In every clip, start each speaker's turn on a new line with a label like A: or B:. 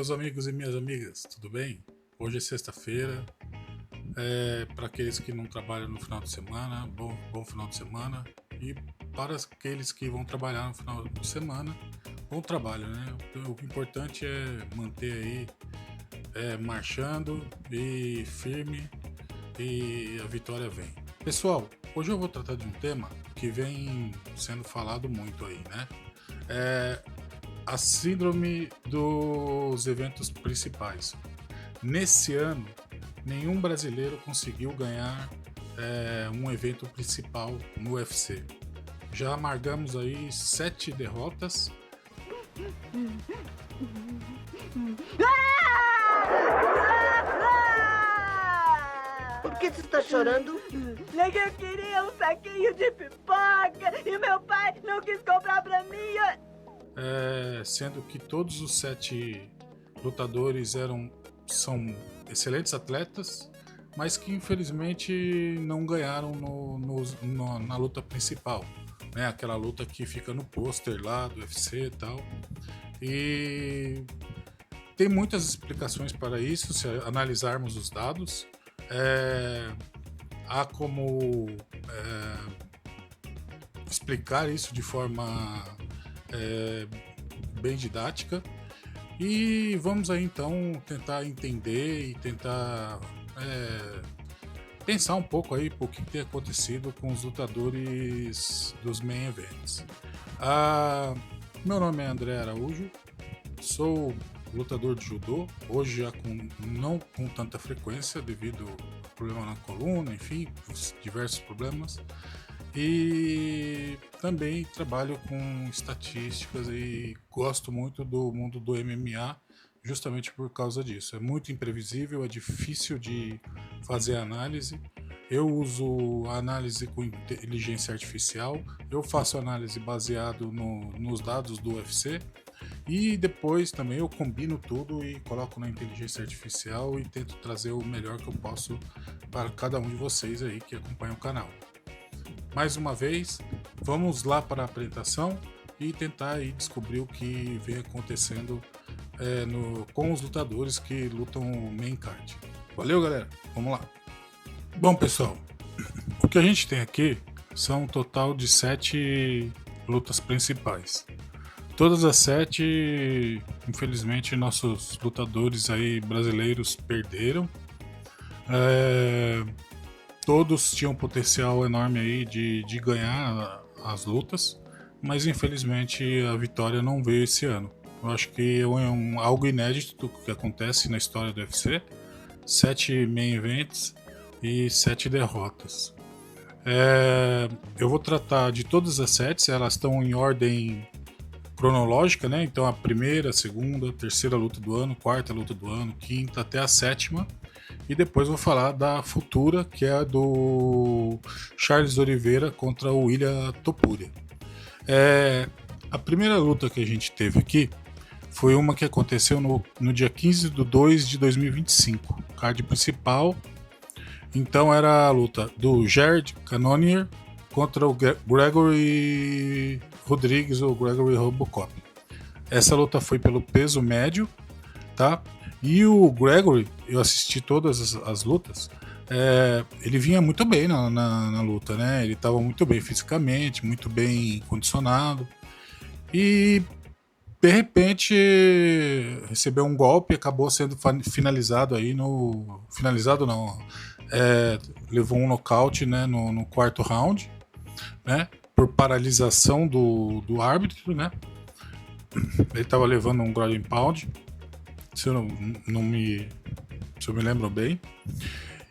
A: meus amigos e minhas amigas, tudo bem? Hoje é sexta-feira, para aqueles que não trabalham no final de semana, bom final de semana, e para aqueles que vão trabalhar no final de semana, bom trabalho, né? O importante é manter aí marchando e firme, e a vitória vem. Pessoal, hoje eu vou tratar de um tema que vem sendo falado muito aí, né? A síndrome dos eventos principais. Nesse ano, nenhum brasileiro conseguiu ganhar um evento principal no UFC. Já amargamos aí 7 derrotas.
B: Por que você está chorando?
C: Eu queria um saquinho de pipoca e meu pai não quis comprar pra mim.
A: Sendo que todos os 7 lutadores são excelentes atletas, mas que infelizmente não ganharam na luta principal, né? Aquela luta que fica no pôster lá do UFC e tal. E tem muitas explicações para isso, se analisarmos os dados. Há como explicar isso de forma bem didática, e vamos aí então tentar entender e tentar pensar um pouco aí o que tem acontecido com os lutadores dos main events. Meu nome é André Araújo, sou lutador de judô, hoje já não com tanta frequência devido ao problema na coluna, enfim, diversos problemas. E também trabalho com estatísticas e gosto muito do mundo do MMA justamente por causa disso. É muito imprevisível, é difícil de fazer análise. Eu uso a análise com inteligência artificial, eu faço análise baseado nos dados do UFC e depois também eu combino tudo e coloco na inteligência artificial e tento trazer o melhor que eu posso para cada um de vocês aí que acompanha o canal. Mais uma vez, vamos lá para a apresentação e tentar aí descobrir o que vem acontecendo com os lutadores que lutam o main card. Valeu, galera, vamos lá. Bom, pessoal, o que a gente tem aqui são um total de 7 lutas principais. Todas as 7, infelizmente, nossos lutadores aí brasileiros perderam. Todos tinham potencial enorme aí de ganhar as lutas, mas infelizmente a vitória não veio esse ano. Eu acho que é algo inédito que acontece na história do UFC. 7 main events e 7 derrotas. Eu vou tratar de todas as 7, elas estão em ordem cronológica, né? Então a primeira, a segunda, a terceira luta do ano, quarta luta do ano, quinta até a 7ª. E depois vou falar da futura, que é a do Charles Oliveira contra o Ilia Topuria. A primeira luta que a gente teve aqui foi uma que aconteceu no dia 15/2 de 2025, card principal. Então era a luta do Jared Cannonier contra o Gregory Rodrigues ou Gregory Robocop. Essa luta foi pelo peso médio, tá? E o Gregory, eu assisti todas as lutas, ele vinha muito bem na luta, né? Ele estava muito bem fisicamente, muito bem condicionado. E de repente recebeu um golpe e acabou sendo finalizado aí no. Finalizado não. Levou um nocaute, né, no quarto round, né? Por paralisação do árbitro, né? Ele estava levando um ground and pound. Se eu me lembro bem.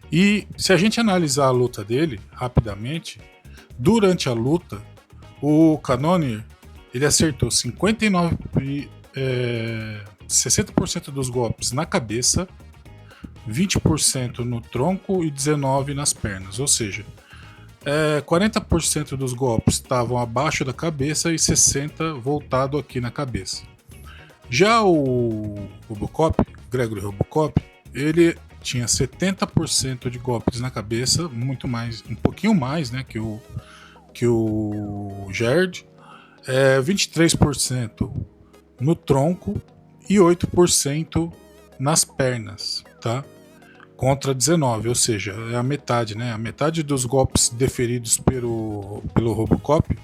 A: E se a gente analisar a luta dele rapidamente, durante a luta, o Cannonier ele acertou 60% dos golpes na cabeça, 20% no tronco e 19% nas pernas. Ou seja, 40% dos golpes estavam abaixo da cabeça e 60% voltado aqui na cabeça. Já o Robocop, Gregory Robocop, ele tinha 70% de golpes na cabeça, muito mais, um pouquinho mais, né, que o Jared, 23% no tronco e 8% nas pernas, tá? Contra 19, ou seja, é a metade, né? A metade dos golpes deferidos pelo Robocop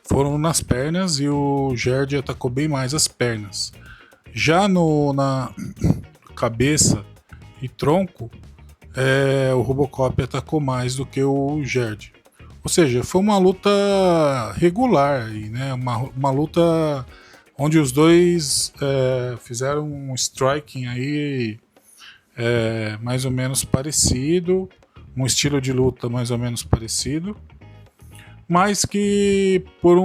A: foram nas pernas e o Gerd atacou bem mais as pernas. Já na cabeça e tronco, o Robocop atacou mais do que o Gerd. Ou seja, foi uma luta regular, né? Uma luta onde os dois fizeram um striking aí mais ou menos parecido, um estilo de luta mais ou menos parecido, mas que por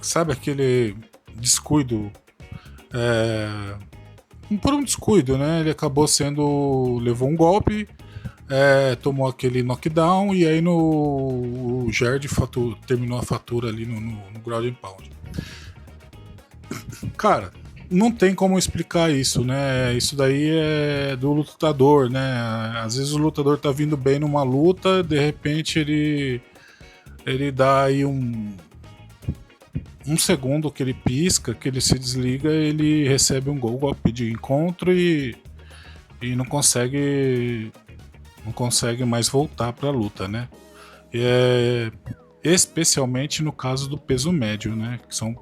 A: sabe aquele descuido, por um descuido, né? Ele acabou levou um golpe, tomou aquele knockdown e aí o Gerd terminou a fatura ali no ground and pound. Cara, não tem como explicar isso, né? Isso daí é do lutador, né? Às vezes o lutador tá vindo bem numa luta, de repente ele dá aí um segundo que ele pisca, que ele se desliga, ele recebe um golpe de encontro e não consegue mais voltar pra luta, né? Especialmente no caso do peso médio, né? Que são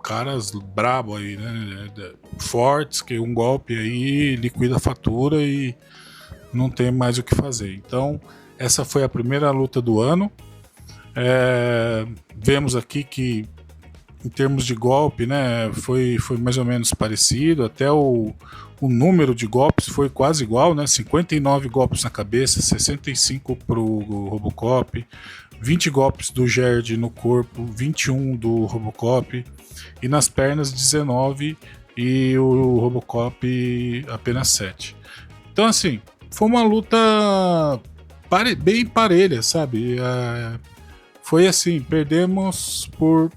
A: caras brabo aí, né? Fortes, que um golpe aí liquida a fatura e não tem mais o que fazer. Então, essa foi a primeira luta do ano. Vemos aqui que em termos de golpe, né, foi mais ou menos parecido, até o número de golpes foi quase igual, né, 59 golpes na cabeça, 65 pro Robocop, 20 golpes do Gerd no corpo, 21 do Robocop, e nas pernas 19 e o Robocop apenas 7. Então assim, foi uma luta bem parelha, sabe? Foi assim, perdemos por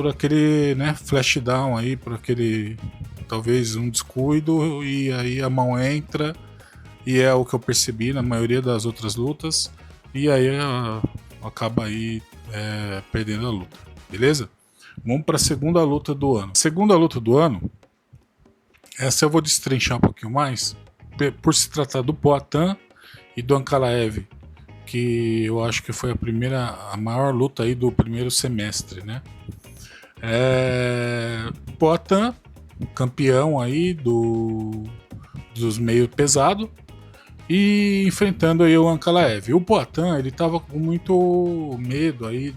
A: aquele, né, flashdown aí, por aquele talvez um descuido, e aí a mão entra, e é o que eu percebi na maioria das outras lutas, e aí acaba aí perdendo a luta, beleza? Vamos para a segunda luta do ano. Segunda luta do ano, essa eu vou destrinchar um pouquinho mais, por se tratar do Poatan e do Ankalaev, que eu acho que foi a maior luta aí do primeiro semestre, né? Poatan, campeão aí dos meio pesado, e enfrentando aí o Ankalaev. O Poatan, ele tava com muito medo aí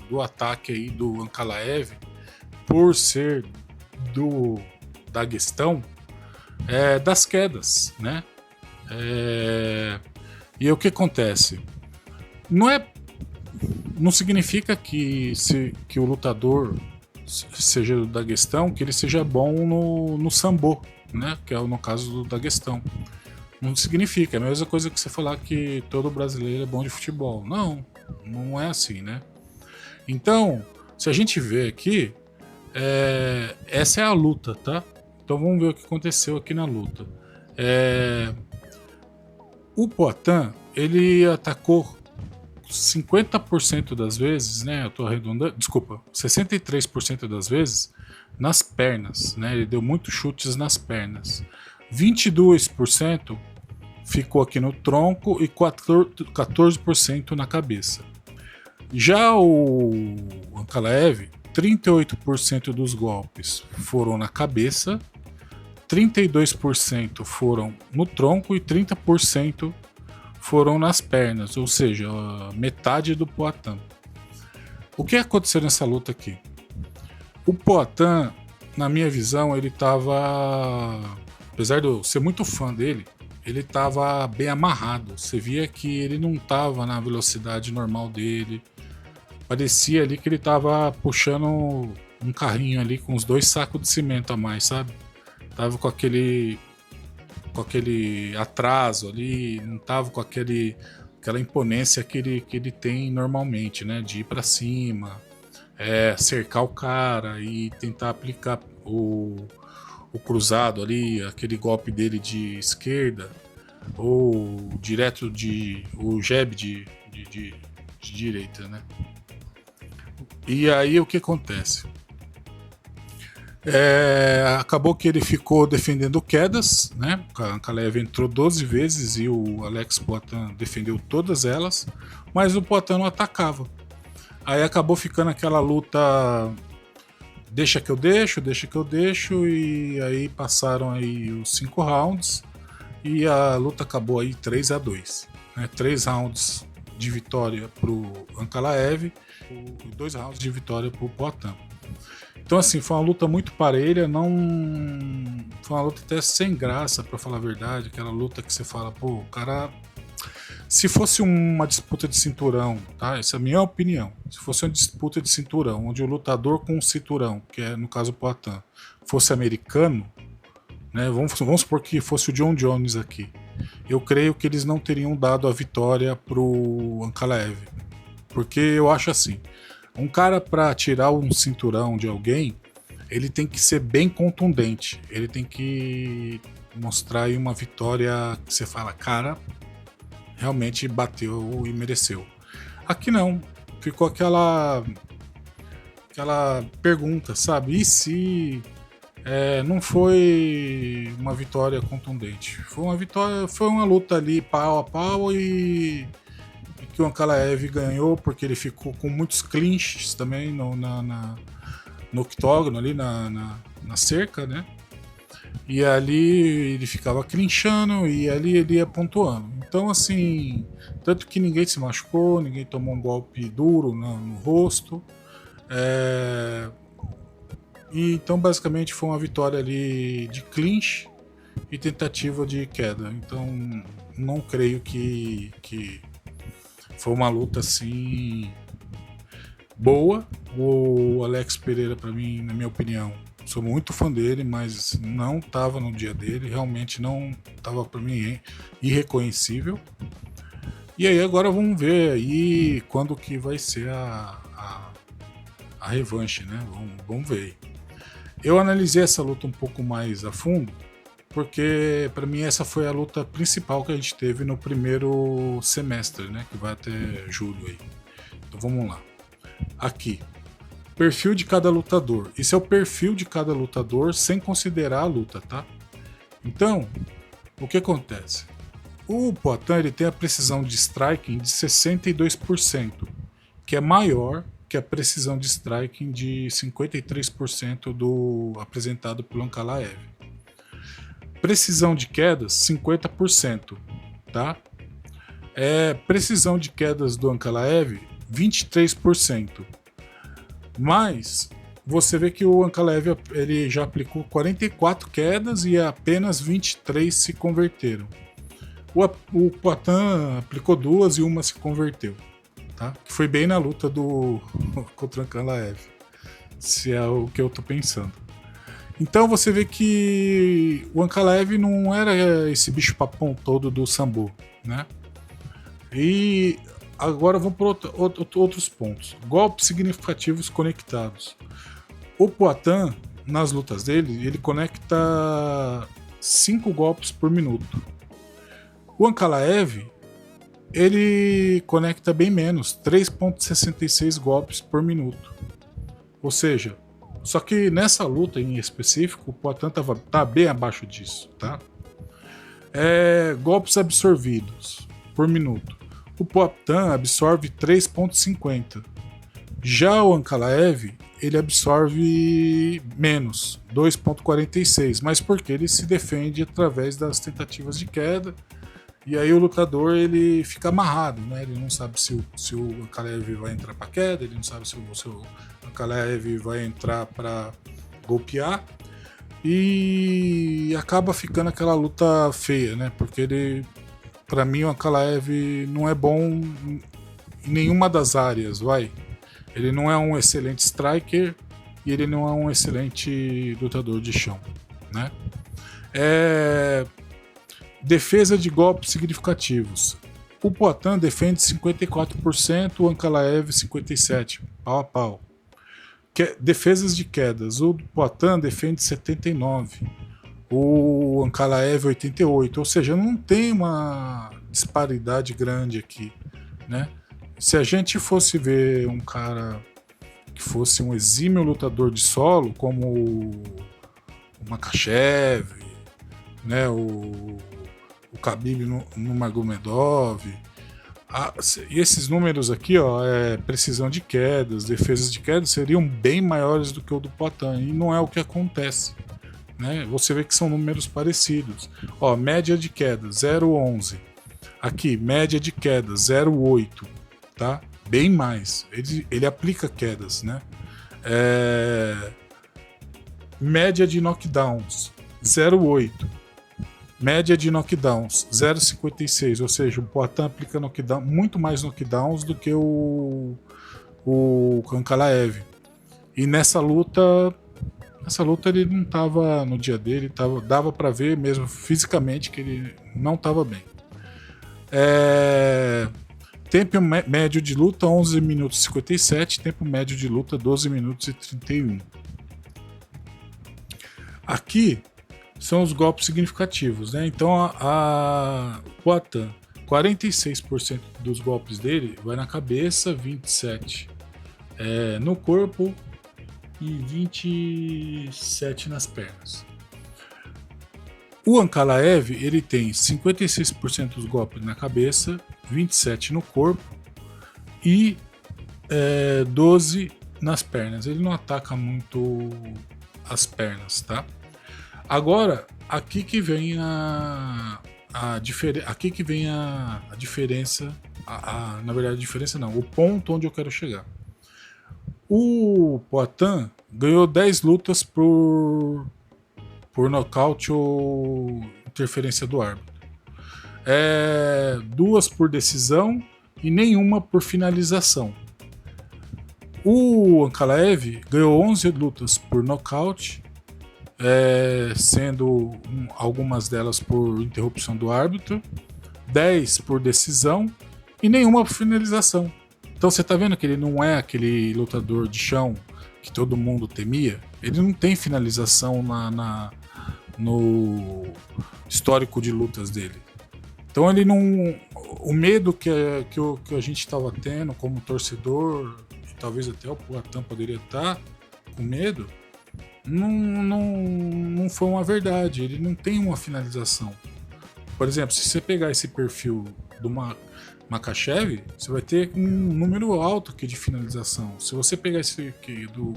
A: do ataque aí do Ankalaev, por ser do Daguestão, das quedas, né? E o que acontece? Não significa que o lutador seja do Daguestão, que ele seja bom no sambo, né? Que é no caso do Daguestão. Não significa, é a mesma coisa que você falar que todo brasileiro é bom de futebol. Não é assim, né? Então, se a gente vê aqui, essa é a luta, tá? Então vamos ver o que aconteceu aqui na luta. O Poatan, ele atacou 50% das vezes, né? Eu tô arredondando, desculpa, 63% das vezes nas pernas, né? Ele deu muitos chutes nas pernas. 22% ficou aqui no tronco e 14% na cabeça. Já o Ankalaev, 38% dos golpes foram na cabeça, 32% foram no tronco e 30% foram nas pernas, ou seja, metade do Poatan. O que aconteceu nessa luta aqui? O Poatan, na minha visão, ele tava, apesar de eu ser muito fã dele, ele tava bem amarrado. Você via que ele não tava na velocidade normal dele. Parecia ali que ele tava puxando um carrinho ali com os 2 sacos de cimento a mais, sabe? Tava com aquele atraso ali, não tava com aquela imponência que ele tem normalmente, né? De ir para cima, cercar o cara e tentar aplicar o cruzado ali, aquele golpe dele de esquerda, ou direto o jab de direita, né? E aí o que acontece? Acabou que ele ficou defendendo quedas, né? O Ankalaev entrou 12 vezes e o Alex Poatan defendeu todas elas, mas o Poatan não atacava. Aí acabou ficando aquela luta deixa que eu deixo, e aí passaram aí os 5 rounds e a luta acabou aí 3-2, né? 3 rounds de vitória pro Ankalaev e 2 rounds de vitória pro Poatan. Então assim, foi uma luta muito parelha, não foi uma luta até sem graça, pra falar a verdade, aquela luta que você fala, pô, o cara, se fosse uma disputa de cinturão, tá? Essa é a minha opinião. Se fosse uma disputa de cinturão, onde o lutador com o cinturão, que é no caso o Poatan, fosse americano, né? Vamos supor que fosse o John Jones aqui. Eu creio que eles não teriam dado a vitória pro Ankalaev. Porque eu acho assim, um cara para tirar um cinturão de alguém, ele tem que ser bem contundente. Ele tem que mostrar aí uma vitória que você fala, cara, realmente bateu e mereceu. Aqui não, ficou aquela pergunta, sabe? E se não foi uma vitória contundente? Foi uma luta ali pau a pau e que o Ankalaev ganhou porque ele ficou com muitos clinches também no octógono ali na cerca, né? E ali ele ficava clinchando e ali ele ia pontuando. Então assim, tanto que ninguém se machucou, ninguém tomou um golpe duro no rosto. E então basicamente foi uma vitória ali de clinch e tentativa de queda. Então não creio que foi uma luta assim boa. O Alex Pereira, para mim, na minha opinião, sou muito fã dele, mas não estava no dia dele, realmente não estava, para mim, irreconhecível. E aí agora vamos ver aí quando que vai ser a revanche, né? Vamos ver. Eu analisei essa luta um pouco mais a fundo, porque para mim essa foi a luta principal que a gente teve no primeiro semestre, né? Que vai até julho aí. Então vamos lá. Aqui, perfil de cada lutador. Esse é o perfil de cada lutador sem considerar a luta, tá? Então, o que acontece? O Poatan, ele tem a precisão de striking de 62%, que é maior que a precisão de striking de 53% do apresentado pelo Ankalaev. Precisão de quedas, 50%, tá? Precisão de quedas do Ankalaev, 23%. Mas você vê que o Ankalaev ele já aplicou 44 quedas e apenas 23 se converteram. O Poatan aplicou 2 e uma se converteu, tá? Que foi bem na luta contra o Ankalaev, se é o que eu tô pensando. Então você vê que o Ankalaev não era esse bicho papão todo do sambo, né? E agora vamos para outros pontos. Golpes significativos conectados. O Poatan, nas lutas dele, ele conecta 5 golpes por minuto. O Ankalaev, ele conecta bem menos, 3,66 golpes por minuto. Ou seja, só que nessa luta em específico, o Poatan tá bem abaixo disso, tá? Golpes absorvidos por minuto. O Poatan absorve 3,50. Já o Ankalaev, ele absorve menos, 2,46. Mas porque ele se defende através das tentativas de queda. E aí o lutador, ele fica amarrado, né? Ele não sabe se o Ankalaev vai entrar para queda, ele não sabe se o Ankalaev vai entrar para golpear. E acaba ficando aquela luta feia, né? Porque ele, para mim, o Ankalaev não é bom em nenhuma das áreas, vai. Ele não é um excelente striker e ele não é um excelente lutador de chão, né? Defesa de golpes significativos. O Poatan defende 54%, o Ankalaev 57%, pau a pau. Defesas de quedas. O Poatan defende 79%, o Ankalaev 88%. Ou seja, não tem uma disparidade grande aqui, né? Se a gente fosse ver um cara que fosse um exímio lutador de solo, como o Makhachev, né, o Khabib no Magomedov. E esses números aqui, ó, precisão de quedas, defesas de quedas, seriam bem maiores do que o do Poatan, e não é o que acontece, né? Você vê que são números parecidos. Ó, média de queda 0,11. Aqui, média de queda 0,8, tá? Bem mais. Ele aplica quedas, né? Média de knockdowns 0,8. Média de knockdowns 0,56, ou seja, o Poatan aplica knockdown, muito mais knockdowns do que o Ankalaev. E nessa luta ele não estava no dia dele, dava para ver mesmo fisicamente que ele não estava bem. Tempo médio de luta 11 minutos e 57, tempo médio de luta 12 minutos e 31. Aqui são os golpes significativos, né? Então a Poatan, 46% dos golpes dele vai na cabeça, 27% no corpo e 27% nas pernas. O Ankalaev, ele tem 56% dos golpes na cabeça, 27% no corpo e 12% nas pernas. Ele não ataca muito as pernas, tá? Agora, aqui que vem a diferença. Na verdade, a diferença não. O ponto onde eu quero chegar. O Poatan ganhou 10 lutas por nocaute ou interferência do árbitro. 2 por decisão e nenhuma por finalização. O Ankalaev ganhou 11 lutas por nocaute, sendo algumas delas por interrupção do árbitro, 10 por decisão e nenhuma por finalização. Então você tá vendo que ele não é aquele lutador de chão que todo mundo temia? Ele não tem finalização no histórico de lutas dele. Então ele não... O medo que a gente estava tendo como torcedor, e talvez até o Poatan poderia estar com medo, não foi uma verdade. Ele não tem uma finalização. Por exemplo, se você pegar esse perfil do Makhachev, você vai ter um número alto aqui de finalização. Se você pegar esse aqui do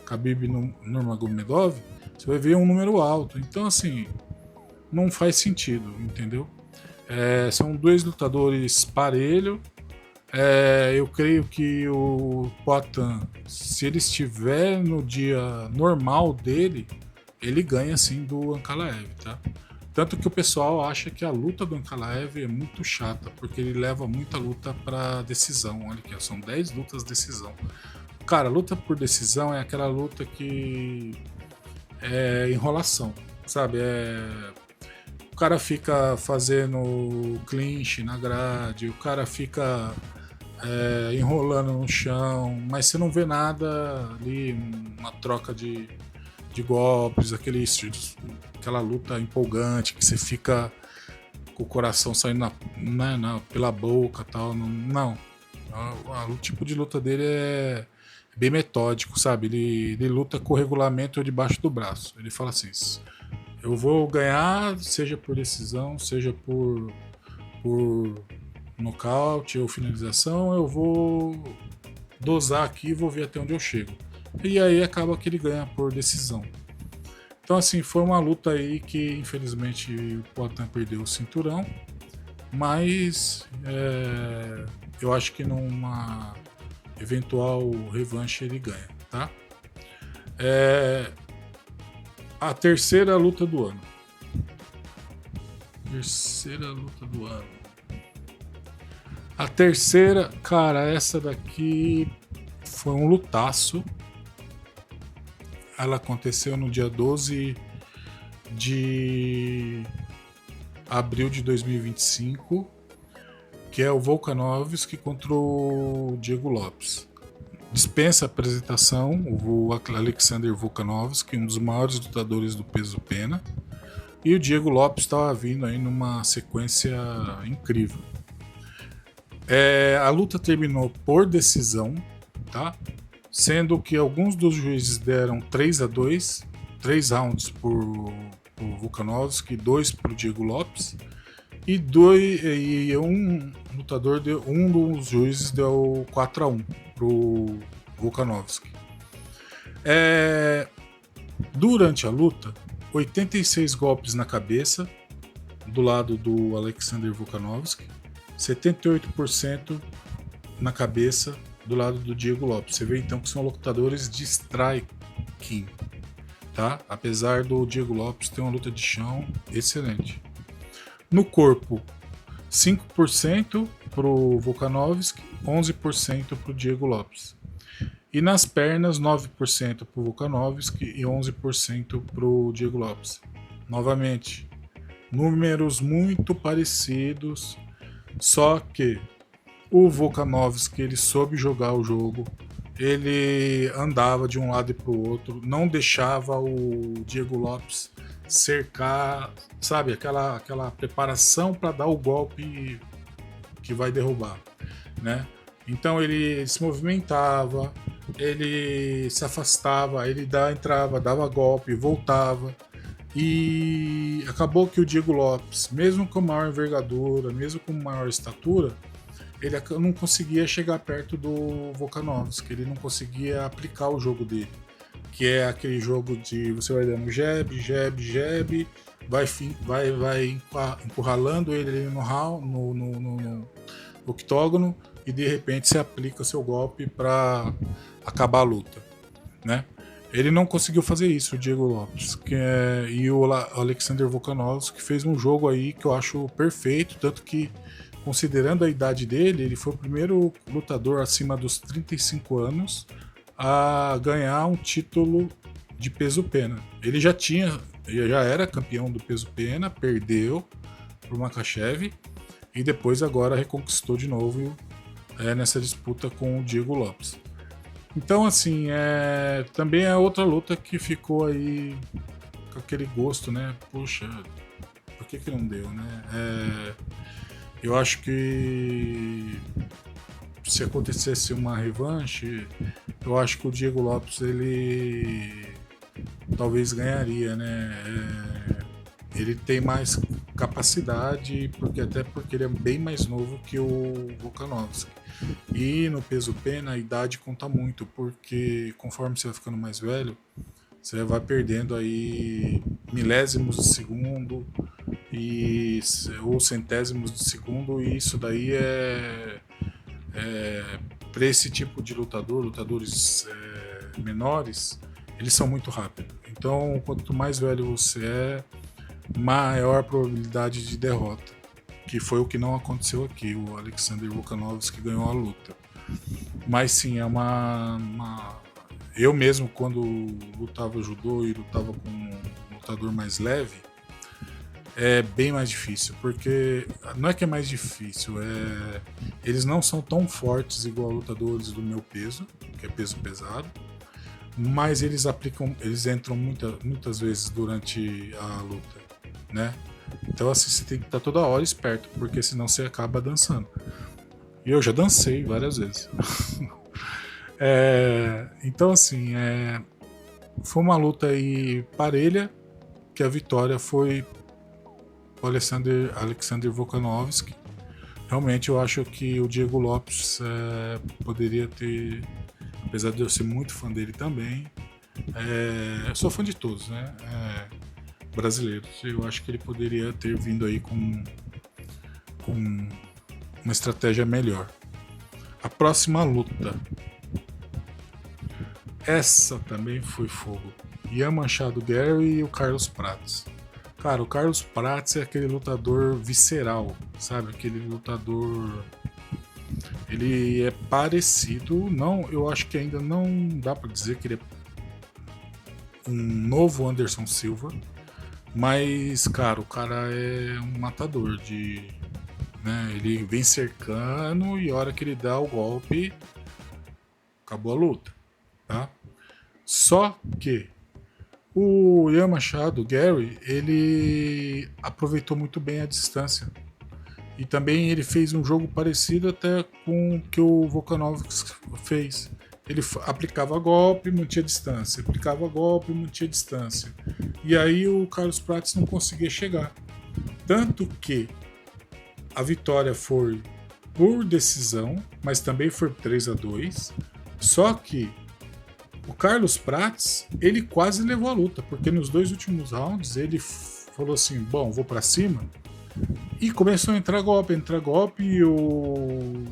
A: Khabib no Magomedov, você vai ver um número alto. Então, assim, não faz sentido, entendeu? São 2 lutadores parelho. Eu creio que o Poatan, se ele estiver no dia normal dele, ele ganha sim do Ankalaev, tá? Tanto que o pessoal acha que a luta do Ankalaev é muito chata, porque ele leva muita luta pra decisão. Olha aqui, são 10 lutas decisão. Cara, luta por decisão é aquela luta que é enrolação, sabe? O cara fica fazendo clinch na grade, o cara fica enrolando no chão, mas você não vê nada ali, uma troca de golpes, aquela luta empolgante que você fica com o coração saindo pela boca e tal. Não. O tipo de luta dele é bem metódico, sabe? Ele luta com o regulamento debaixo do braço. Ele fala assim: eu vou ganhar, seja por decisão, seja por nocaute ou finalização, eu vou dosar aqui e vou ver até onde eu chego. E aí acaba que ele ganha por decisão. Então, assim, foi uma luta aí que infelizmente o Poatan perdeu o cinturão, mas eu acho que numa eventual revanche ele ganha, tá? A terceira luta do ano. A terceira, cara, essa daqui foi um lutaço. Ela aconteceu no dia 12 de abril de 2025, que é o Volkanovski contra o Diego Lopes. Dispensa apresentação, o Alexander Volkanovski, um dos maiores lutadores do peso pena, e o Diego Lopes estava vindo aí numa sequência incrível. A luta terminou por decisão, tá? sendo que alguns dos juízes deram 3-2, 3 rounds por Volkanovski, 2 para o Diego Lopes, e um lutador, um dos juízes deu 4-1 para o Volkanovski. Durante a luta, 86 golpes na cabeça do lado do Alexander Volkanovski, 78% na cabeça do lado do Diego Lopes. Você vê então que são lutadores de striking, tá? Apesar do Diego Lopes ter uma luta de chão excelente. No corpo, 5% pro Volkanovski, 11% pro Diego Lopes. E nas pernas, 9% pro Volkanovski e 11% pro Diego Lopes. Novamente, números muito parecidos, só que o Volkanovski ele soube jogar o jogo, ele andava de um lado e para o outro, não deixava o Diego Lopes cercar, sabe, aquela preparação para dar o golpe que vai derrubar, né? Então ele se movimentava, ele se afastava, ele entrava, dava golpe, voltava. E acabou que o Diego Lopes, mesmo com maior envergadura, mesmo com maior estatura, ele não conseguia chegar perto do Volkanovski, ele não conseguia aplicar o jogo dele, que é aquele jogo de você vai dando jab, vai encurralando ele no octógono e de repente você aplica seu golpe para acabar a luta, né? Ele não conseguiu fazer isso, o Diego Lopes, e o Alexander Volkanovski fez um jogo aí que eu acho perfeito, tanto que, considerando a idade dele, ele foi o primeiro lutador acima dos 35 anos a ganhar um título de peso pena. Ele já era campeão do peso pena, perdeu para o Makhachev e depois agora reconquistou de novo nessa disputa com o Diego Lopes. Então, assim, também é outra luta que ficou aí com aquele gosto, né? Poxa, por que não deu, né? Eu acho que se acontecesse uma revanche, eu acho que o Diego Lopes, ele talvez ganharia, né? Ele tem mais capacidade, até porque ele é bem mais novo que o Volkanovski. E no peso pena a idade conta muito, porque conforme você vai ficando mais velho, você vai perdendo aí milésimos de segundo ou centésimos de segundo, e isso daí para esse tipo de lutadores menores, eles são muito rápidos. Então, quanto mais velho você é, maior a probabilidade de derrota, que foi o que não aconteceu aqui. O Alexander Volkanovski ganhou a luta. Mas sim, eu mesmo, quando lutava judô e lutava com um lutador mais leve, é bem mais difícil, porque não é que é mais difícil, eles não são tão fortes igual lutadores do meu peso, que é peso pesado, mas eles entram muitas vezes durante a luta, né? Então assim, você tem que estar toda hora esperto, porque senão você acaba dançando. E eu já dancei várias vezes. Então assim, foi uma luta aí parelha, que a vitória foi o Alexander Volkanovski. Realmente eu acho que o Diego Lopes poderia ter, apesar de eu ser muito fã dele também, eu sou fã de todos, né? Brasileiros. Eu acho que ele poderia ter vindo aí com uma estratégia melhor. A próxima luta. Essa também foi fogo. Ian Machado Gary e o Carlos Prates. Cara, o Carlos Prates é aquele lutador visceral, sabe? Aquele lutador... Ele é parecido, eu acho que ainda não dá pra dizer que ele é um novo Anderson Silva, mas, cara, o cara é um matador né? Ele vem cercando e a hora que ele dá o golpe, acabou a luta, tá? Só que o Ian Machado Gary, ele aproveitou muito bem a distância. E também ele fez um jogo parecido até com o que o Volkanovski fez. Ele aplicava golpe, mantinha distância, aplicava golpe, mantinha distância. E aí o Carlos Prates não conseguia chegar. Tanto que a vitória foi por decisão, mas também foi 3-2. Só que o Carlos Prates, ele quase levou a luta, porque nos 2 últimos rounds ele falou assim, bom, vou pra cima. E começou a entrar golpe, e o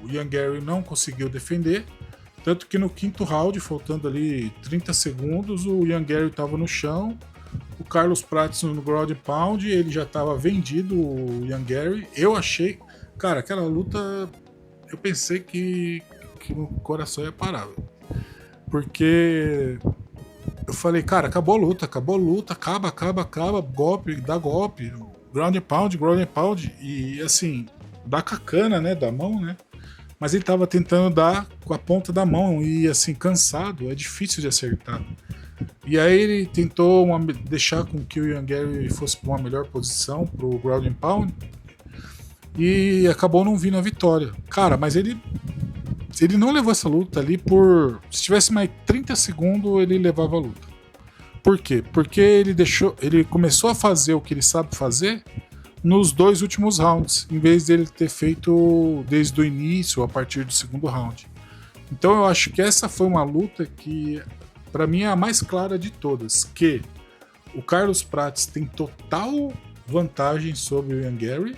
A: Ian Gary não conseguiu defender. Tanto que no 5º round, faltando ali 30 segundos, o Ian Gary estava no chão. O Carlos Prates no ground pound, ele já estava vendido, o Ian Gary. Eu achei... Cara, aquela luta, eu pensei que o coração ia parar. Porque eu falei, cara, acabou a luta, acaba, golpe, dá golpe, ground and pound, e assim, dá com a cana, né, da mão, né? Mas ele tava tentando dar com a ponta da mão e assim, cansado, é difícil de acertar. E aí ele tentou deixar com que o Ian Gary fosse para uma melhor posição pro ground and pound e acabou não vindo a vitória. Cara, mas ele não levou essa luta ali por... Se tivesse mais 30 segundos, ele levava a luta. Por quê? Porque ele começou a fazer o que ele sabe fazer nos 2 últimos rounds, em vez dele ter feito desde o início, a partir do 2º round. Então eu acho que essa foi uma luta que, para mim, é a mais clara de todas, que o Carlos Prates tem total vantagem sobre o Ian Gary,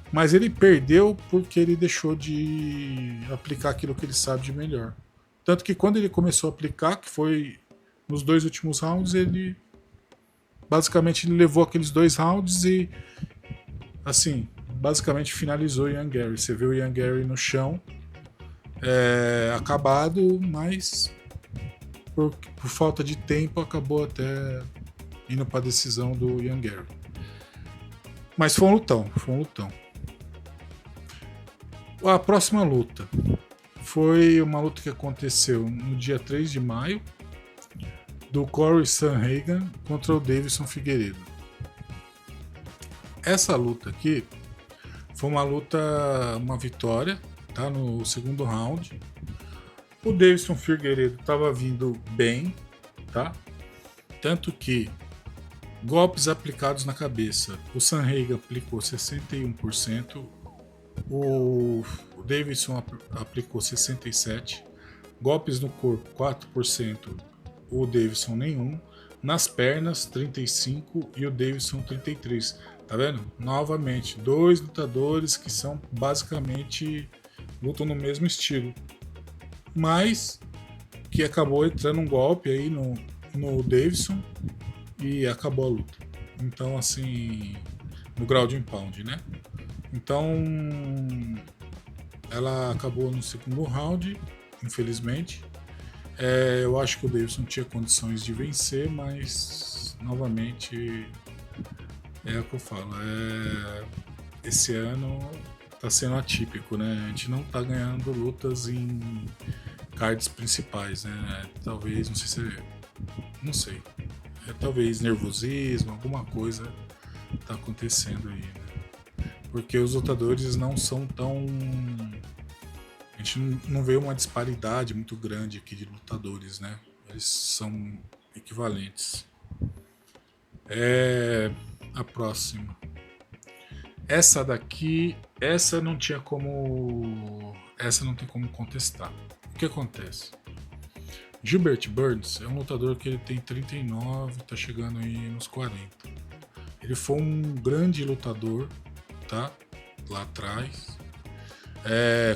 A: mas ele perdeu porque ele deixou de aplicar aquilo que ele sabe de melhor. Tanto que quando ele começou a aplicar, que foi nos 2 últimos rounds, ele basicamente levou aqueles 2 rounds e assim, basicamente finalizou o Ian Gary. Você vê o Ian Gary no chão, acabado, mas por falta de tempo acabou até indo para a decisão do Ian Gary. Mas foi um lutão. A próxima luta foi uma luta que aconteceu no dia 3 de maio, do Corey Sandhagen contra o Deiveson Figueiredo. Essa luta aqui foi uma vitória, tá? No 2º round. O Deiveson Figueiredo estava vindo bem, tá? Tanto que golpes aplicados na cabeça, o Sandhagen aplicou 61%, o Deiveson aplicou 67%, golpes no corpo 4%, o Deiveson nenhum, nas pernas 35% e o Deiveson 33%. Tá vendo? Novamente, 2 lutadores que são basicamente lutam no mesmo estilo, mas que acabou entrando um golpe aí no Deiveson e acabou a luta. Então, assim, no ground and pound, né? Então, ela acabou no 2º round, infelizmente. Eu acho que o Deiveson tinha condições de vencer, mas novamente é o que eu falo. Esse ano tá sendo atípico, né? A gente não tá ganhando lutas em cards principais, né? Talvez, não sei. Talvez nervosismo, alguma coisa tá acontecendo aí, né? Porque os lutadores não são tão... A gente não vê uma disparidade muito grande aqui de lutadores, né? Eles são equivalentes. A próxima. Essa daqui, essa não tem como contestar. O que acontece? Gilbert Burns é um lutador que ele tem 39, tá chegando aí nos 40. Ele foi um grande lutador, tá? Lá atrás.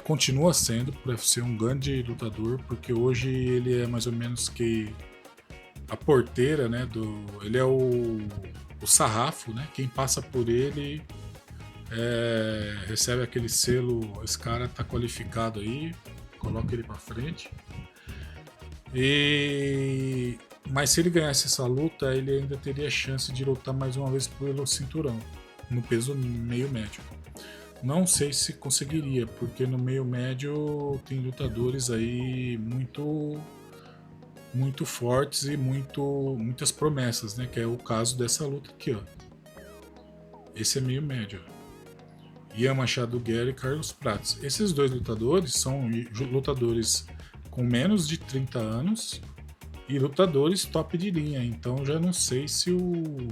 A: Continua sendo pro UFC um grande lutador, porque hoje ele é mais ou menos que a porteira, né? Ele é o sarrafo, né? Quem passa por ele recebe aquele selo, esse cara tá qualificado aí, coloca ele pra frente. Mas se ele ganhasse essa luta, ele ainda teria chance de lutar mais uma vez pelo cinturão, no peso meio médio. Não sei se conseguiria, porque no meio médio tem lutadores aí muito fortes e muitas promessas, né? Que é o caso dessa luta aqui, ó. Esse é meio médio. Ian Machado Guerra e Carlos Prates. Esses 2 lutadores são lutadores com menos de 30 anos e lutadores top de linha. Então já não sei se o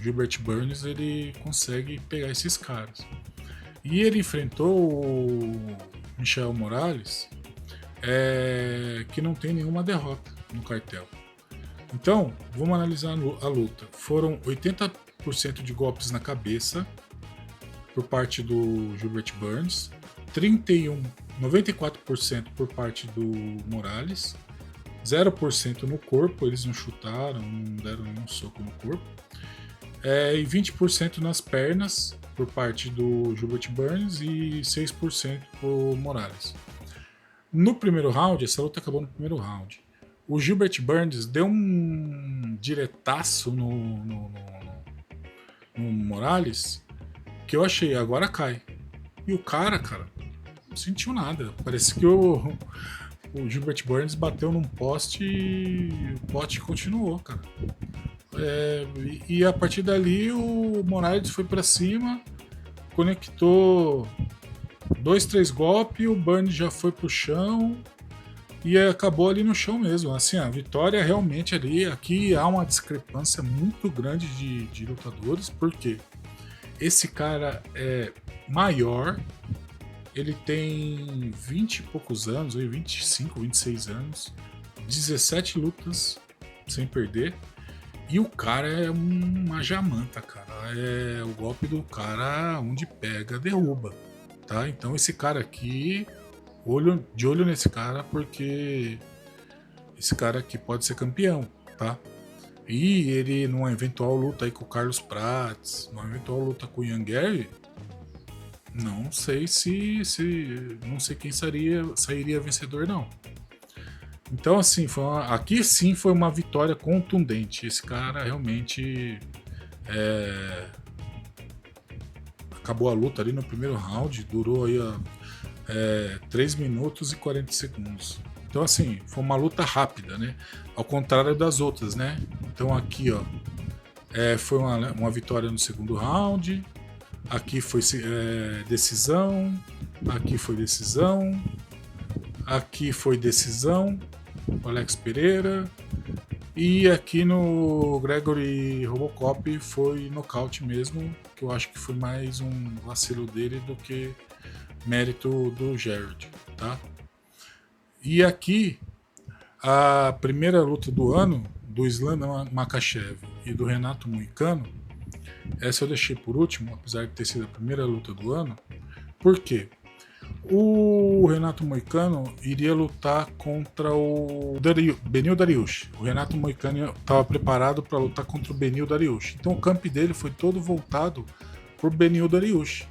A: Gilbert Burns ele consegue pegar esses caras. E ele enfrentou o Michel Morales, que não tem nenhuma derrota no cartel. Então, vamos analisar a luta. Foram 80% de golpes na cabeça por parte do Gilbert Burns, 94% por parte do Morales, 0% no corpo, eles não chutaram, não deram nenhum soco no corpo, e 20% nas pernas por parte do Gilbert Burns e 6% por Morales. No primeiro round, essa luta acabou no primeiro round. O Gilbert Burns deu um diretaço no Morales que eu achei, agora cai. E o cara, não sentiu nada. Parece que o Gilbert Burns bateu num poste e o poste continuou, cara. E a partir dali o Morales foi pra cima, conectou 2, 3 golpes, o Burns já foi pro chão e acabou ali no chão mesmo. Assim, a vitória realmente ali, aqui há uma discrepância muito grande de lutadores, porque esse cara é maior, ele tem 20 e poucos anos, 25, 26 anos, 17 lutas sem perder, e o cara é uma jamanta, cara. O golpe do cara, onde pega, derruba, tá? Então esse cara aqui, de olho nesse cara, porque esse cara aqui pode ser campeão, tá? E ele, numa eventual luta aí com o Carlos Prates, numa eventual luta com o Ian Gary, não sei não sei quem sairia vencedor, não. Então, assim, aqui sim foi uma vitória contundente. Esse cara realmente acabou a luta ali no primeiro round, durou aí 3 minutos e 40 segundos. Então, assim, foi uma luta rápida, né? Ao contrário das outras, né? Então, aqui, ó, foi uma vitória no segundo round. Aqui foi decisão. Aqui foi decisão. Aqui foi decisão. Alex Pereira. E aqui no Gregory Robocop foi nocaute mesmo, que eu acho que foi mais um vacilo dele do que mérito do Jared, tá? E aqui, a primeira luta do ano, do Islam Makhachev e do Renato Moicano, essa eu deixei por último, apesar de ter sido a primeira luta do ano. Por quê? O Renato Moicano iria lutar contra o Beneil Dariush. O Renato Moicano estava preparado para lutar contra o Beneil Dariush. Então o camp dele foi todo voltado por Beneil Dariush.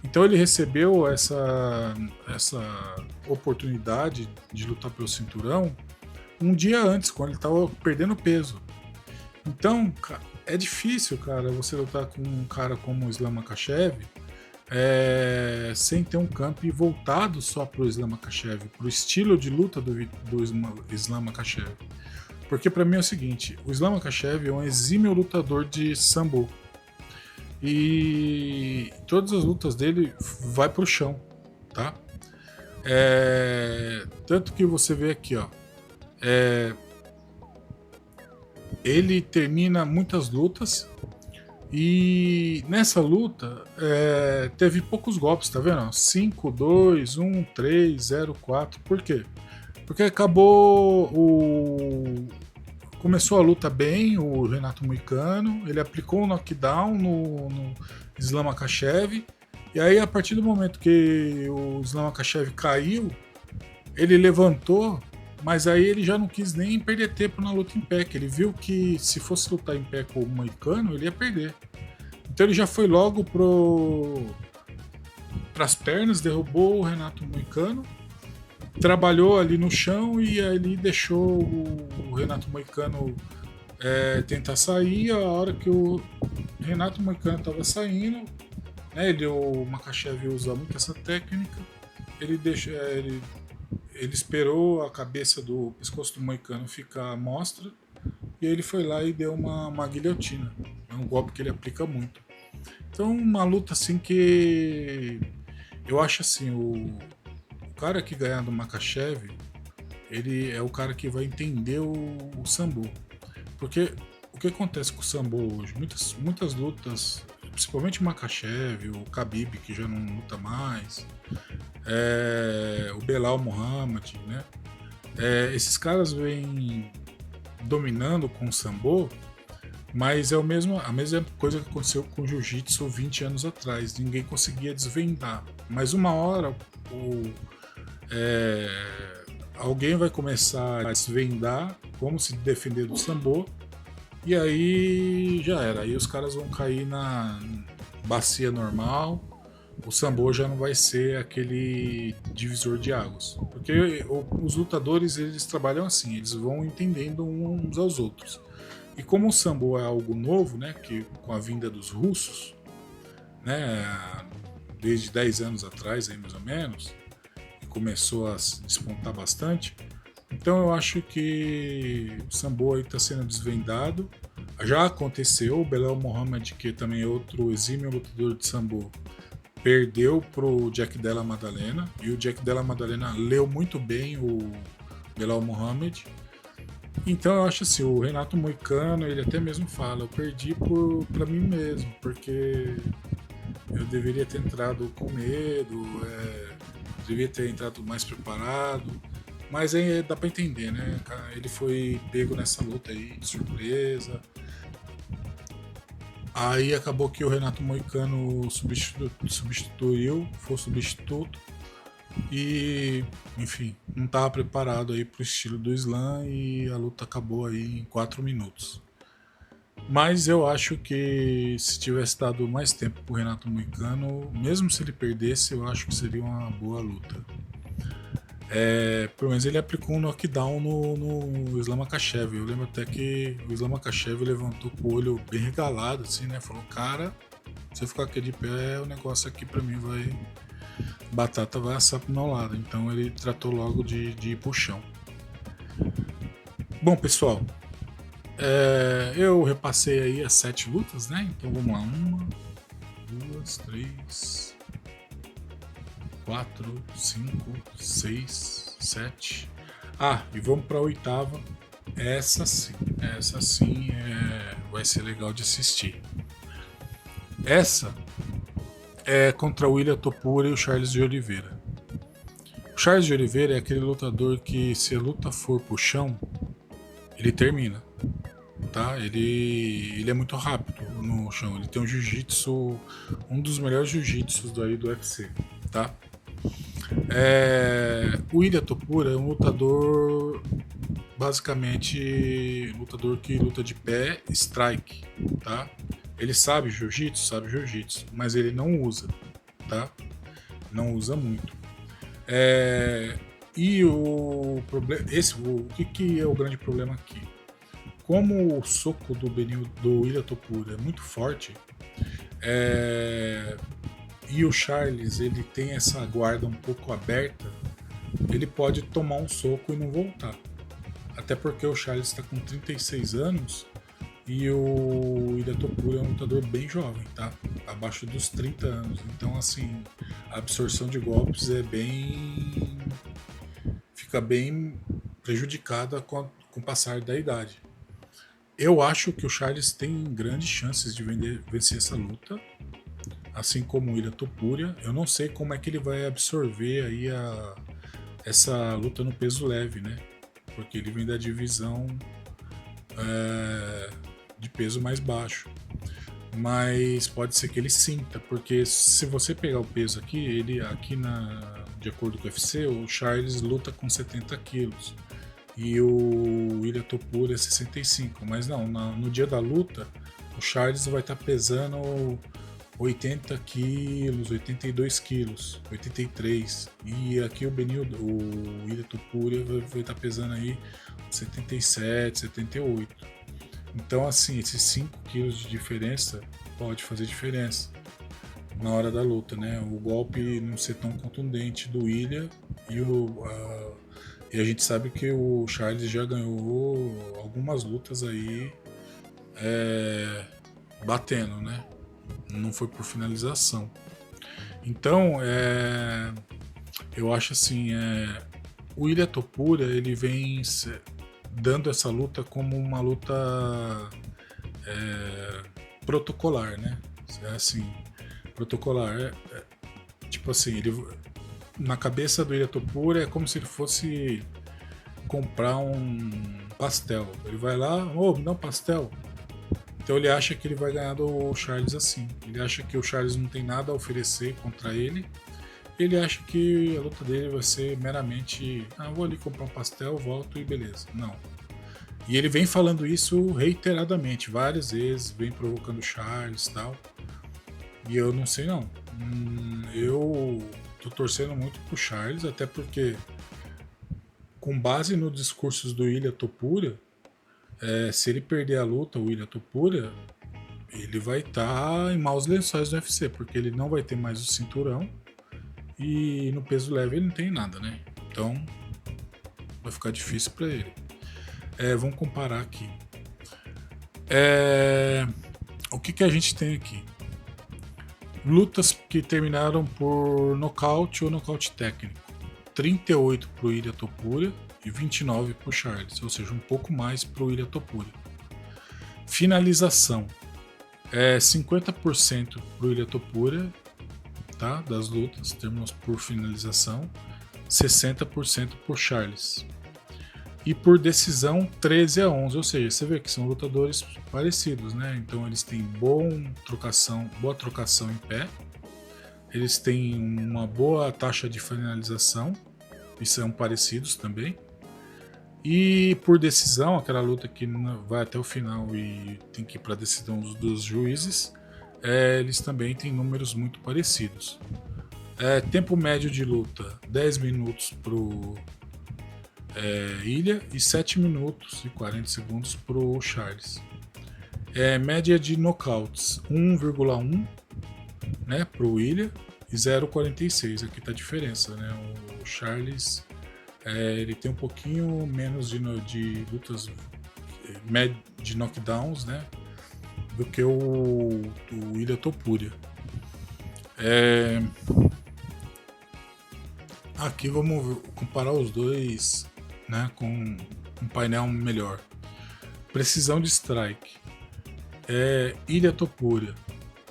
A: Então ele recebeu essa oportunidade de lutar pelo cinturão um dia antes, quando ele estava perdendo peso. Então, é difícil, cara, você lutar com um cara como o Islam Makhachev sem ter um camp voltado só para o Islam Makhachev, para o estilo de luta do Islam Makhachev. Porque para mim é o seguinte, o Islam Makhachev é um exímio lutador de sambo. E todas as lutas dele vai pro chão, tá? Tanto que você vê aqui, ó, ele termina muitas lutas e nessa luta teve poucos golpes, tá vendo? 5, 2, 1, 3, 0, 4. Por quê? Porque começou a luta bem, o Renato Moicano, ele aplicou um knockdown no Islam Makhachev, e aí a partir do momento que o Islam Makhachev caiu, ele levantou, mas aí ele já não quis nem perder tempo na luta em pé, que ele viu que se fosse lutar em pé com o Moicano, ele ia perder. Então ele já foi logo pras pernas, derrubou o Renato Moicano, trabalhou ali no chão e ali deixou o Renato Moicano tentar sair. A hora que o Renato Moicano estava saindo, né, o Makhachev usa muito essa técnica, ele esperou a cabeça do pescoço do Moicano ficar à mostra e aí ele foi lá e deu uma guilhotina. É um golpe que ele aplica muito. Então uma luta assim que eu acho assim, o cara que ganhar do Makhachev, ele é o cara que vai entender o sambo. Porque o que acontece com o sambo hoje? Muitas lutas, principalmente o Makhachev, o Khabib, que já não luta mais, o Belal Muhammad, né? Esses caras vêm dominando com o sambo, mas é a mesma coisa que aconteceu com o jiu-jitsu 20 anos atrás. Ninguém conseguia desvendar. Mas uma hora alguém vai começar a desvendar como se defender do sambo, e aí já era. Aí os caras vão cair na bacia normal. O sambo já não vai ser aquele divisor de águas. Porque os lutadores, eles trabalham assim, eles vão entendendo uns aos outros. E como o sambo é algo novo, né, que com a vinda dos russos, né, desde 10 anos atrás, aí mais ou menos, começou a se despontar bastante. Então eu acho que o sambo aí está sendo desvendado. Já aconteceu, o Belal Muhammad, que também é outro exímio lutador de sambo, perdeu pro Jack Della Maddalena, e o Jack Della Maddalena leu muito bem o Belal Muhammad. Então eu acho assim, o Renato Moicano, ele até mesmo fala, eu perdi pra mim mesmo, porque eu deveria ter entrado com medo, devia ter entrado mais preparado, mas aí dá pra entender, né? Ele foi pego nessa luta aí de surpresa. Aí acabou que o Renato Moicano substituiu, foi o substituto. E, enfim, não estava preparado aí pro estilo do Islam e a luta acabou aí em 4 minutos. Mas eu acho que se tivesse dado mais tempo pro Renato Moicano, mesmo se ele perdesse, eu acho que seria uma boa luta. Pelo menos ele aplicou um knockdown no Islam Makhachev. Eu lembro até que o Islam Makhachev levantou com o olho bem regalado, assim, né? Falou, cara, se eu ficar aqui de pé, o negócio aqui pra mim vai... batata vai assar pro meu lado. Então ele tratou logo de ir pro chão. Bom, pessoal, eu repassei aí as 7 lutas, né? Então vamos lá. 1, 2, 3, 4, 5, 6, 7. E vamos pra 8ª. Essa sim vai ser legal de assistir. Essa é contra o William Topuria e o Charles de Oliveira. O Charles de Oliveira é aquele lutador que, se a luta for pro chão, ele termina, tá? Ele é muito rápido no chão. Ele tem um jiu-jitsu, um dos melhores jiu-jitsus do UFC, tá? O William Topuria é um lutador, basicamente, lutador que luta de pé, strike, tá? Ele sabe jiu-jitsu, mas ele não usa, tá? Não usa muito. E o problema, o que é o grande problema aqui? Como o soco do William Topuria é muito forte, e o Charles, ele tem essa guarda um pouco aberta, ele pode tomar um soco e não voltar. Até porque o Charles está com 36 anos e o William Topuria é um lutador bem jovem, tá? Abaixo dos 30 anos. Então, assim, a absorção de golpes fica bem prejudicada com o passar da idade. Eu acho que o Charles tem grandes chances de vencer essa luta, assim como o William Topuria. Eu não sei como é que ele vai absorver aí essa luta no peso leve, né? Porque ele vem da divisão de peso mais baixo. Mas pode ser que ele sinta, porque se você pegar o peso aqui, de acordo com o UFC, o Charles luta com 70 quilos e o William Topuria é 65. Mas não, no dia da luta, o Charles vai estar pesando 80 quilos, 82 quilos, 83. E aqui o William Topuria vai estar pesando aí 77, 78. Então, assim, esses 5 quilos de diferença pode fazer diferença na hora da luta, né? O golpe não ser tão contundente do William e a gente sabe que o Charles já ganhou algumas lutas aí batendo, né? Não foi por finalização. Então, Eu acho assim, o Ilia Topuria, ele vem dando essa luta como uma luta protocolar, né? Assim, protocolar. Tipo assim, ele, na cabeça do Ilia Topuria é como se ele fosse comprar um pastel. Ele vai lá, me dá um pastel. Então ele acha que ele vai ganhar do Charles assim. Ele acha que o Charles não tem nada a oferecer contra ele. Ele acha que a luta dele vai ser meramente, vou ali comprar um pastel, volto e beleza. Não. E ele vem falando isso reiteradamente, várias vezes, vem provocando o Charles e tal. E eu não sei não. Eu tô torcendo muito pro Charles, até porque, com base nos discursos do Ilia Topuria, se ele perder a luta, o Ilia Topuria, ele vai estar em maus lençóis do UFC, porque ele não vai ter mais o cinturão e no peso leve ele não tem nada, né? Então vai ficar difícil para ele. Vamos comparar aqui. O que a gente tem aqui? Lutas que terminaram por nocaute ou nocaute técnico. 38 pro Ilia Topuria e 29 pro Charles, ou seja, um pouco mais pro Ilia Topuria. Finalização. 50% pro Ilia Topuria, tá? Das lutas, terminou por finalização. 60% por Charles. E por decisão 13-11, ou seja, você vê que são lutadores parecidos, né? Então eles têm boa trocação em pé, eles têm uma boa taxa de finalização, e são parecidos também. E por decisão, aquela luta que vai até o final e tem que ir para a decisão dos juízes, eles também têm números muito parecidos. Tempo médio de luta, 10 minutos pro Ilia e 7 minutos e 40 segundos pro Charles. Média de nocautes, 1,1, né, pro Ilia e 0,46. Aqui tá a diferença, né? O Charles ele tem um pouquinho menos de lutas de knockdowns, né, do que o Ilia Topuria. Aqui vamos comparar os dois, né, com um painel melhor. Precisão de strike. Ilia Topuria,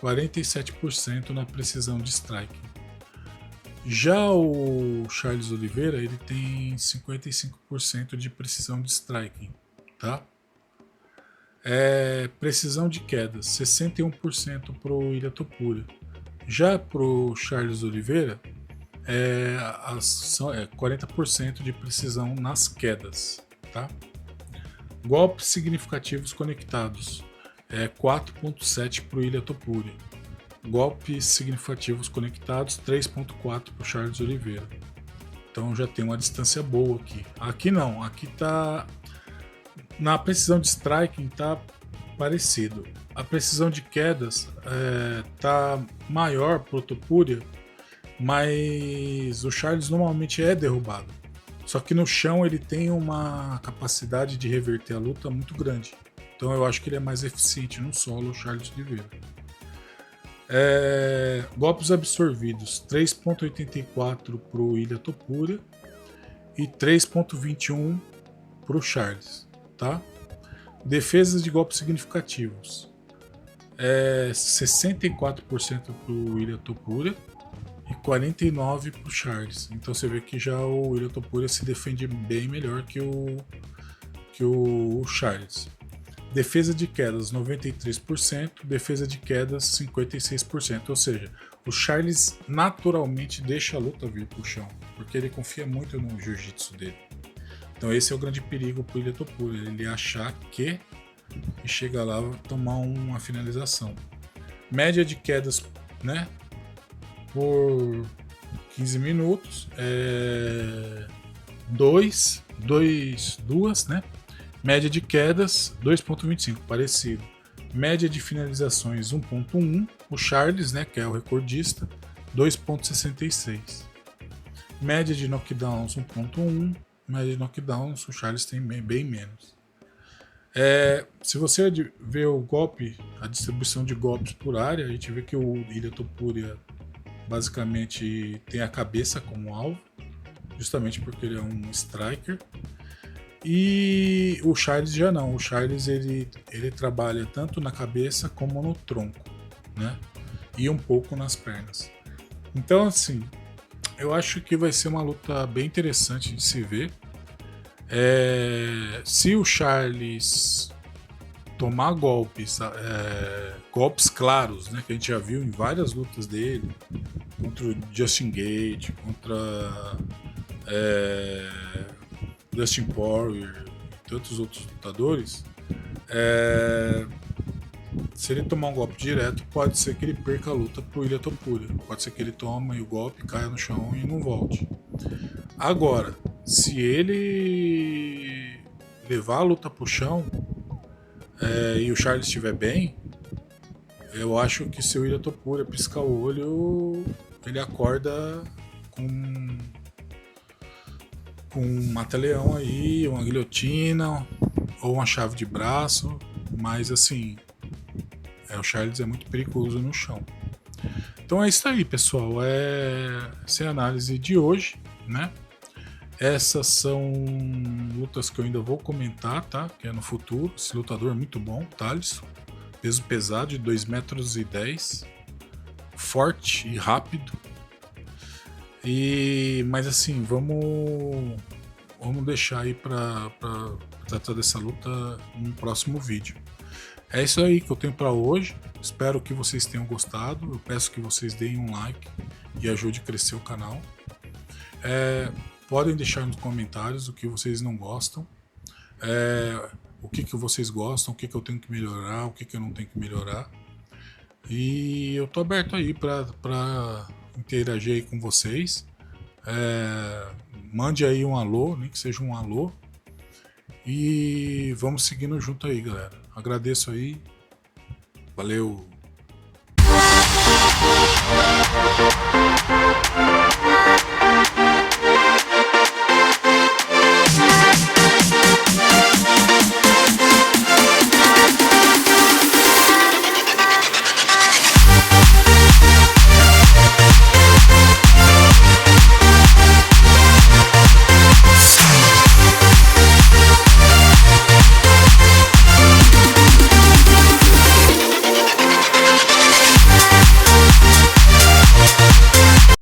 A: 47% na precisão de strike. Já o Charles Oliveira, ele tem 55% de precisão de striking, tá? Precisão de quedas, 61% pro Ilia Topuria. Já pro Charles Oliveira, 40% de precisão nas quedas, tá? Golpes significativos conectados, 4,7 pro Ilia Topuria. Golpes significativos conectados, 3,4 pro Charles Oliveira. Então já tem uma distância boa aqui. Aqui não, aqui tá na precisão de striking tá parecido. A precisão de quedas tá maior pro Topuria, mas o Charles normalmente é derrubado. Só que no chão ele tem uma capacidade de reverter a luta muito grande. Então eu acho que ele é mais eficiente no solo, o Charles Oliveira. Golpes absorvidos, 3,84 pro Ilia Topuria e 3,21 pro Charles, tá? Defesas de golpes significativos, 64% pro Ilia Topuria e 49% pro Charles. Então você vê que já o Ilia Topuria se defende bem melhor que o Charles. Defesa de quedas 93%, defesa de quedas 56%, ou seja, o Charles naturalmente deixa a luta vir pro chão, porque ele confia muito no jiu-jitsu dele. Então esse é o grande perigo pro Ilia Topuria, ele achar que e chega lá tomar uma finalização. Média de quedas, né, por 15 minutos, duas, né? Média de quedas, 2,25, parecido. Média de finalizações, 1,1. O Charles, né, que é o recordista, 2,66. Média de knockdowns, 1,1. Média de knockdowns, o Charles tem bem menos. Se você ver o golpe, a distribuição de golpes por área, a gente vê que o Ilia Topuria basicamente tem a cabeça como alvo, justamente porque ele é um striker. E o Charles já não. O Charles ele trabalha tanto na cabeça como no tronco, né? E um pouco nas pernas. Então, assim, eu acho que vai ser uma luta bem interessante de se ver. Se o Charles tomar golpes claros, né, que a gente já viu em várias lutas dele, contra o Justin Gaethje, contra Dustin Poirier e tantos outros lutadores, se ele tomar um golpe direto, pode ser que ele perca a luta pro Ilia Topuria. Pode ser que ele tome o golpe, caia no chão e não volte. Agora, se ele levar a luta pro chão e o Charles estiver bem, eu acho que se o Ilia Topuria piscar o olho, ele acorda com um mata-leão aí, uma guilhotina ou uma chave de braço, mas assim, o Charles é muito perigoso no chão. Então é isso aí, pessoal. Essa é a análise de hoje, né? Essas são lutas que eu ainda vou comentar, tá? Que é no futuro. Esse lutador é muito bom, Thalisson. Peso pesado de 2,10 metros. Forte e rápido. Mas assim, vamos deixar aí para tratar dessa luta no próximo vídeo. É isso aí que eu tenho para hoje. Espero que vocês tenham gostado. Eu peço que vocês deem um like e ajude a crescer o canal. Podem deixar nos comentários o que vocês não gostam, o que vocês gostam, o que eu tenho que melhorar, o que eu não tenho que melhorar. E eu tô aberto aí para interagir aí com vocês. Mande aí um alô, nem que seja um alô. E vamos seguindo junto aí, galera. Agradeço aí. Valeu!